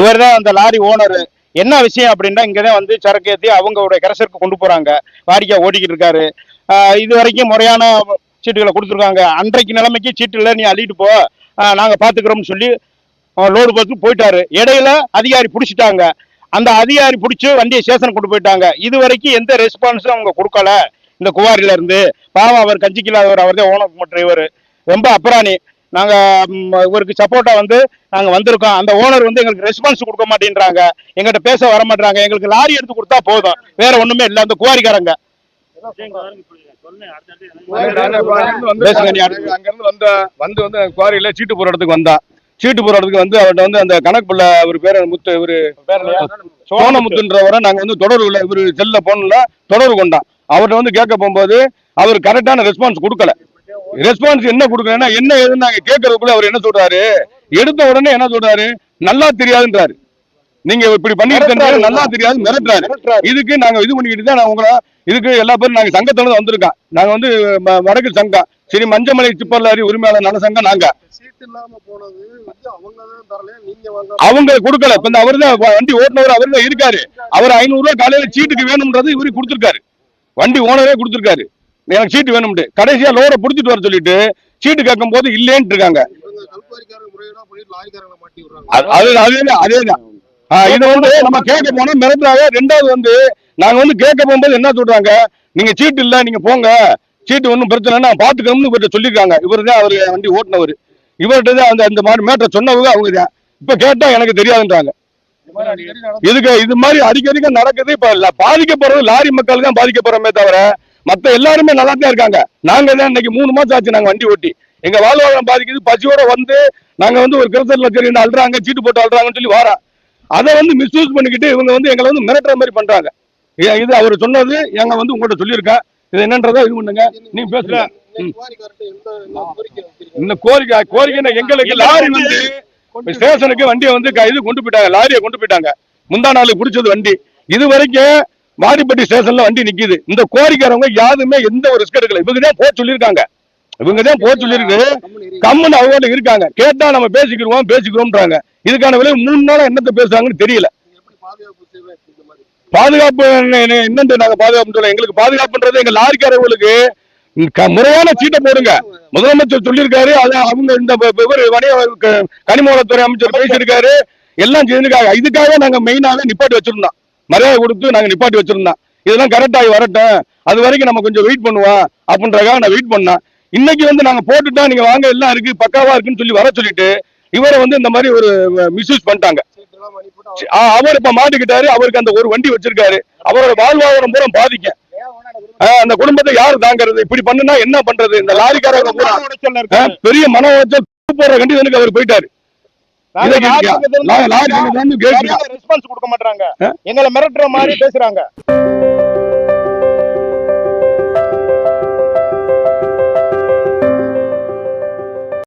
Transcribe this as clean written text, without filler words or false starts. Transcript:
இவர் தான் அந்த லாரி ஓனர். என்ன விஷயம் அப்படின்னா, இங்கதான் வந்து சரக்கு ஏற்றி அவங்களுடைய கரசருக்கு கொண்டு போறாங்க. வாடிக்கை ஓடிக்கிட்டு இருக்காரு. இது வரைக்கும் முறையான சீட்டுகளை கொடுத்துருக்காங்க. அன்றைக்கு நிலைமைக்கு சீட்டு இல்லை, நீ அள்ளிட்டு போ, நாங்க பாத்துக்கிறோம்னு சொல்லி லோடு பார்த்து போயிட்டாரு. இடையில அதிகாரி பிடிச்சிட்டாங்க. அந்த அதிகாரி பிடிச்சி வண்டியை ஸ்டேஷன் கொண்டு போயிட்டாங்க. இது வரைக்கும் எந்த ரெஸ்பான்ஸும் அவங்க கொடுக்கல. இந்த குவாரில இருந்து பாவம், அவர் கஞ்சிக்கில்லாதவர், அவர் தான் ஓனர் டிரைவர், ரொம்ப அப்புறாணி. நாங்க இவருக்கு சப்போர்ட்டா வந்து நாங்க வந்திருக்கோம். அந்த ஓனர் வந்து எங்களுக்கு ரெஸ்பான்ஸ் கொடுக்க மாட்டேன்றாங்க, எங்கிட்ட பேச வர மாட்டாங்க. எங்களுக்கு லாரி எடுத்து கொடுத்தா போதும், வேற ஒண்ணுமே இல்லை. அந்த குவாரிக்காரங்க குவாரியில சீட்டு போற இடத்துக்கு வந்தா, சீட்டு போற இடத்துக்கு வந்து அவர்கிட்ட வந்து அந்த கணக்கு பிள்ளை, அவர் பேர் முத்து, இவரு சோனமுத்துன்றவரை நாங்க வந்து தொடர்புல, இவரு செல்ல போன்ல தொடர்பு கொண்டோம். அவர்கிட்ட வந்து கேட்க போகும்போது அவர் கரெக்டான ரெஸ்பான்ஸ் கொடுக்கல. ரெஸ்பான்ஸ் என்ன கொடுக்கலன்னா, என்ன ஏதுன்னு நாங்க கேட்கறதுக்குள்ள அவர் என்ன சொல்றாரு, எடுத்த உடனே என்ன சொல்றாரு, நல்லா தெரியாதுன்றாரு. நீங்க இப்படி பண்ணிட்டு நல்லா தெரியாது, மிரட்டுறாரு. இதுக்கு நாங்க இது பண்ணிக்கிட்டு தான் உங்களை, இதுக்கு எல்லா பேரும் நாங்க சங்கத்துல வந்திருக்கோம். நாங்க வந்து வடக்கு சங்கம், சரி மஞ்சமலை சிப்பர் லாரி உரிமையாளர் நல சங்கம். நாங்க அவங்க கொடுக்கல. இப்ப அவரு தான் வண்டி ஓட்டுனவர், அவரு தான் இருக்காரு. அவர் 500 ரூபாய் காலையில சீட்டுக்கு வேணும்ன்றது இவரு கொடுத்திருக்காரு. வண்டி ஓனரே கொடுத்திருக்காரு, எனக்கு சீட்டு வேணும்னு. கடைசியா லோட புடிச்சிட்டு வர சொல்லிட்டு சீட்டு கேட்கும் போது இல்லேன்னு இருக்காங்க. அதேதான் இதை வந்து நம்ம கேட்க போனா மிரட்டுறாங்க. ரெண்டாவது வந்து நாங்க வந்து கேட்க போகும்போது என்ன சொல்றாங்க, நீங்க சீட்டு இல்ல, நீங்க போங்க, சீட்டு ஒன்றும் பிரச்சனை நான் பாத்துக்கணும்னு இவர்கிட்ட சொல்லிருக்காங்க. இவரு தான் அவரு வண்டி ஓட்டுனவர். இவர்கிட்ட தான் அந்த மாதிரி மேட்டரை சொன்னவங்க அவங்க தான். இப்ப கேட்டா எனக்கு தெரியாதுன்றாங்க. இதுக்கு இது மாதிரி அடிக்கடிக்க நடக்குது. இப்ப பாதிக்கப்படுறது லாரி மக்கள் தான் பாதிக்கப்படுறமே தவிர மத்த எல்லாருமே நல்லா தான் இருக்காங்க. நாங்க தான் இன்னைக்கு 3 மாசம் ஆச்சு நாங்க வண்டி ஓட்டி, எங்க வாழ்வாதாரம் பாதிக்குது. பசியோட வந்து நாங்க வந்து ஒரு கிரசர்ல சரி அல்றாங்க, சீட்டு போட்டு அல்றாங்கன்னு சொல்லி வாரா, அதை வந்து மிஸ்யூஸ் பண்ணிக்கிட்டு இவங்க வந்து எங்களை வந்து மிரட்டுற மாதிரி பண்றாங்க. இது அவர் சொன்னது, எங்க வந்து உங்கள்கிட்ட சொல்லியிருக்கேன். இது என்னன்றதா இது பண்ணுங்க, நீங்க பேசுங்க. இந்த கோரிக்கை எங்களுக்கு லாரி வந்து ஸ்டேஷனுக்கு வண்டியை வந்து இது கொண்டு போயிட்டாங்க, லாரியை கொண்டு போயிட்டாங்க. முந்தா நாள் பிடிச்சது வண்டி. இது வரைக்கும் வாடிப்பட்டி ஸ்டேஷன்ல வண்டி நிக்குது. இந்த கோரிக்கையாரவங்க யாருமே எந்த ஒரு ரிஸ்க் எடுக்கல. இவங்க தான் போக சொல்லியிருக்காங்க, இவங்க தான் போக சொல்லியிருக்கு. கம்முன்னு அவங்க இருக்காங்க. கேட்டா நம்ம பேசிக்கிறோம்ன்றாங்க. இதுக்கான விலை 3 நாளா என்னத்தை பேசுறாங்கன்னு தெரியல. பாதுகாப்பு என்னன்னு நாங்க பாதுகாப்பு சொல்ல, எங்களுக்கு பாதுகாப்புன்றது எங்க லாரிக்காரர்களுக்கு முறையான சீட்டை போடுங்க. முதலமைச்சர் சொல்லியிருக்காரு, அவங்க இந்த கனிம வளத்துறை அமைச்சர் பேசியிருக்காரு, எல்லாம் செய்திருக்காங்க. இதுக்காக நாங்க மெயினாக நிப்பாட்டி வச்சிருந்தோம், மரியாதை கொடுத்து நாங்க நிப்பாட்டி வச்சிருந்தோம். இதெல்லாம் கரெக்ட் ஆகி வரட்டும், அது வரைக்கும் நம்ம கொஞ்சம் வெயிட் பண்ணுவோம் அப்படின்றக்காக நான் வெயிட் பண்ணேன். இன்னைக்கு வந்து நாங்க போட்டுட்டா நீங்க வாங்க, எல்லாம் இருக்கு, பக்காவா இருக்குன்னு சொல்லி வர சொல்லிட்டு இவரை வந்து இந்த மாதிரி ஒரு மிஸ்யூஸ் பண்ணிட்டாங்க. அவர் இப்ப மாட்டிக்கிட்டாரு. அவருக்கு அந்த ஒரு வண்டி வச்சிருக்காரு. அவரோட வாழ்வாதாரம் பூரா பாதிக்க, அந்த குடும்பத்தை யாரு தாங்கிறது? இப்படி பண்ணுனா என்ன பண்றது? இந்த லாரிக்காரங்க பெரிய மன உளைச்சல் போற கண்டிஷனுக்கு அவர் போயிட்டாரு. ரெஸ்பான்ஸ் கொடுக்க மாட்டாங்க, எங்களை மிரட்டுற மாதிரி பேசுறாங்க.